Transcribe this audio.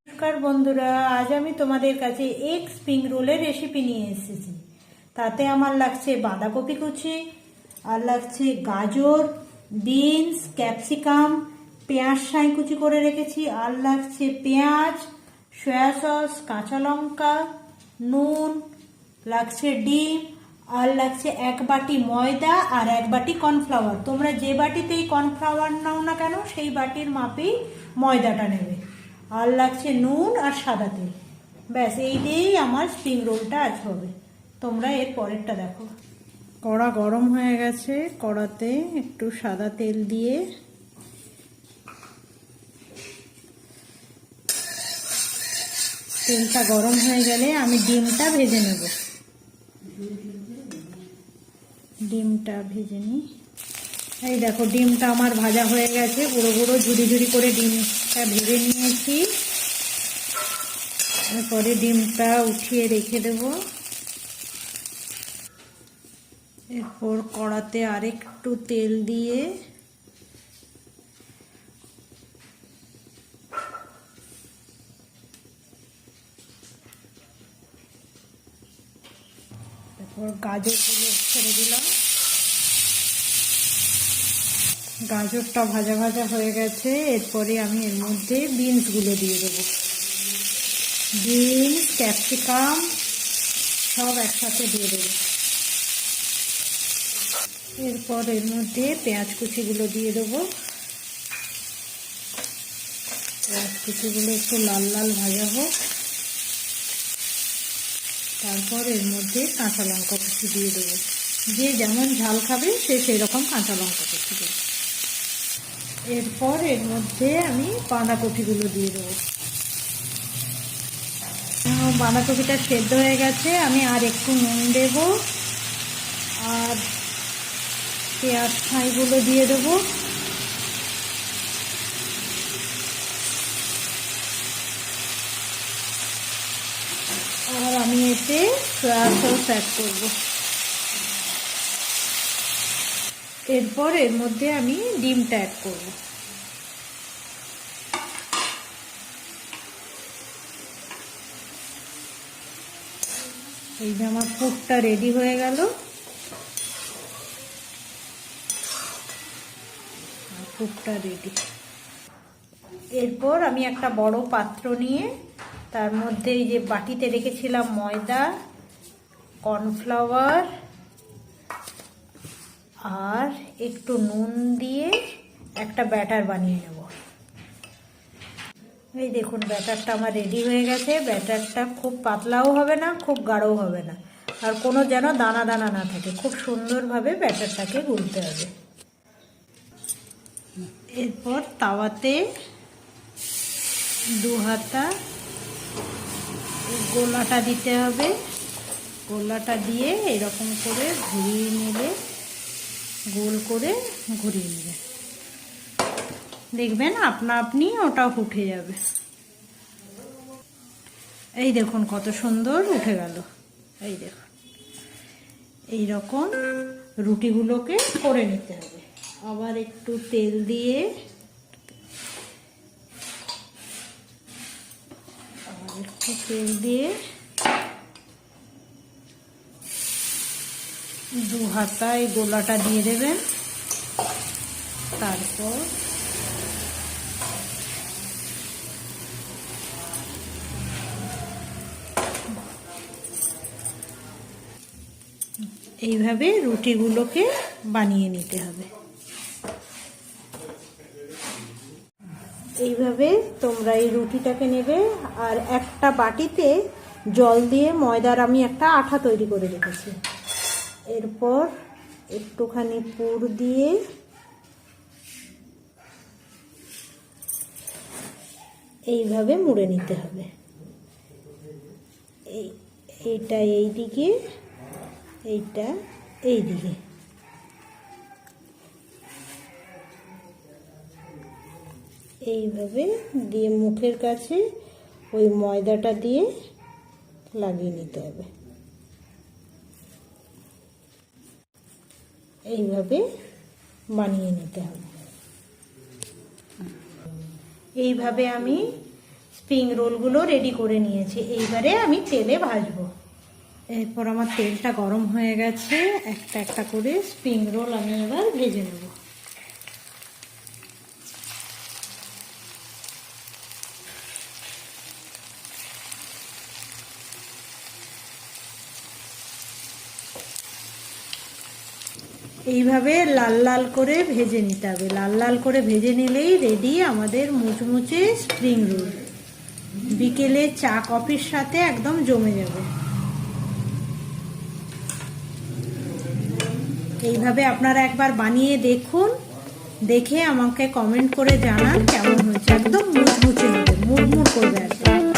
নমস্কার বন্ধুরা, আজ আমি তোমাদের কাছে এগ স্প্রিং রোলের রেসিপি নিয়ে এসেছি। তাতে আমার লাগছে বাঁধাকপি কুচি, আর লাগছে গাজর, বিনস, ক্যাপসিকাম, পেঁয়াজ সাই কুচি করে রেখেছি, আর লাগছে পেঁয়াজ, সয়া সস, কাঁচা লঙ্কা, নুন, লাগছে ডিম, আর লাগছে 1 বাটি ময়দা আর 1 বাটি কর্নফ্লাওয়ার। তোমরা যে বাটিতেই কর্নফ্লাওয়ার নাও না কেন সেই বাটির মাপেই ময়দাটা নেবে। আর লাগছে নুন আর সাদা তেল। ব্যাস, এই দিয়েই আমার স্প্রিং রোলটা আজ হবে। তোমরা এর পরেরটা দেখো। কড়া গরম হয়ে গেছে, কড়াতে একটু সাদা তেল দিয়ে তেলটা গরম হয়ে গেলে আমি ডিমটা ভেজে নেব। ডিমটা ভেজে নিই। এই দেখো, ডিমটা আমার ভাজা হয়ে গেছে, গুঁড়ো গুঁড়ো ঝুড়ি ঝুড়ি করে ডিমটা ভেজে নিয়েছি। এরপরে ডিমটা উঠিয়ে রেখে দেব। এরপর কড়াতে আরেকটু তেল দিয়ে এরপর গাজরগুলো ছেড়ে দিলাম। গাজরটা ভাজা ভাজা হয়ে গেছে, এরপরে আমি এর মধ্যে বিনসগুলো দিয়ে দেবো। বিনস, ক্যাপসিকাম সব একসাথে দিয়ে দেবো। এরপর এর মধ্যে পেঁয়াজ কুচিগুলো দিয়ে দেবো। পেঁয়াজ কুচিগুলো একটু লাল লাল ভাজা হোক। তারপর এর মধ্যে কাঁচা লঙ্কা কুচি দিয়ে দেবো। যে যেমন ঝাল খাবে সে সেই রকম কাঁচা লঙ্কা কুচি দেবে। এরপর এর মধ্যে আমি বাঁধাকপিগুলো দিয়ে দেবো। বাঁধাকপিটা সেদ্ধ হয়ে গেছে, আমি আর একটু নুন দেব, আর পেঁয়াজ ছাইগুলো দিয়ে দেবো। আর আমি এতে সয়া সস অ্যাড করবো। এরপর এর মধ্যে আমি ডিমটা অ্যাড করব। এই যে আমার পুরটা রেডি হয়ে গেল। পুরটা রেডি। এরপর আমি একটা বড় পাত্র নিয়ে তার মধ্যে এই যে বাটিতে রেখেছিলাম ময়দা, কর্নফ্লাওয়ার আর একটু নুন দিয়ে একটা ব্যাটার বানিয়ে নেব। এই দেখুন, ব্যাটারটা আমার রেডি হয়ে গেছে। ব্যাটারটা খুব পাতলাও হবে না, খুব গাঢ়ও হবে না, আর কোনো যেন দানা দানা না থাকে। খুব সুন্দরভাবে ব্যাটারটাকে গুলতে হবে। এরপর তাওয়াতে 2 হাতা গোলাটা দিতে হবে। গোলাটা দিয়ে এরকম করে ঘুরিয়ে নিলে, গোল করে ঘুরিয়ে নেবে, দেখবেন আপনা আপনি ওটা উঠে যাবে। এই দেখুন কত সুন্দর উঠে গেল। এই দেখুন, এইরকম রুটিগুলোকে করে নিতে হবে। আবার একটু তেল দিয়ে দু হাতায় গোলাটা দিয়ে দেবেন। তারপর এইভাবে রুটিগুলোকে বানিয়ে নিতে হবে। এইভাবে তোমরা এই রুটিটাকে নেবে, আর একটা বাটিতে জল দিয়ে ময়দার আমি একটা আঠা তৈরি করে রেখেছি। এরপর একটুখানি পুর দিয়ে এইভাবে মুড়ে নিতে হবে। এইটা এই দিকে, এইটা এই দিকে। এইভাবে দিয়ে মুখের কাছে ওই ময়দাটা দিয়ে লাগিয়ে নিতে হবে। এইভাবে বানিয়ে নিতে হবে। এইভাবে আমি স্প্রিং রোলগুলো রেডি করে নিয়েছি। এইবারে আমি তেলে ভাজবো। এরপর আমার তেলটা গরম হয়ে গেছে, একটা একটা করে স্প্রিং রোল আমি এবার ভেজে নেব। এইভাবে লাল লাল করে ভেজে নিতে হবে। লাল লাল করে ভেজে নিলেই রেডি আমাদের মুচমুচে স্প্রিং রোল। বিকেলে চা কফির সাথে একদম জমে যাবে। এইভাবে আপনারা একবার বানিয়ে দেখুন, দেখে আমাকে কমেন্ট করে জানান কেমন হয়েছে। একদম মুচমুচে হবে, মুড়মুড় করবে একদম।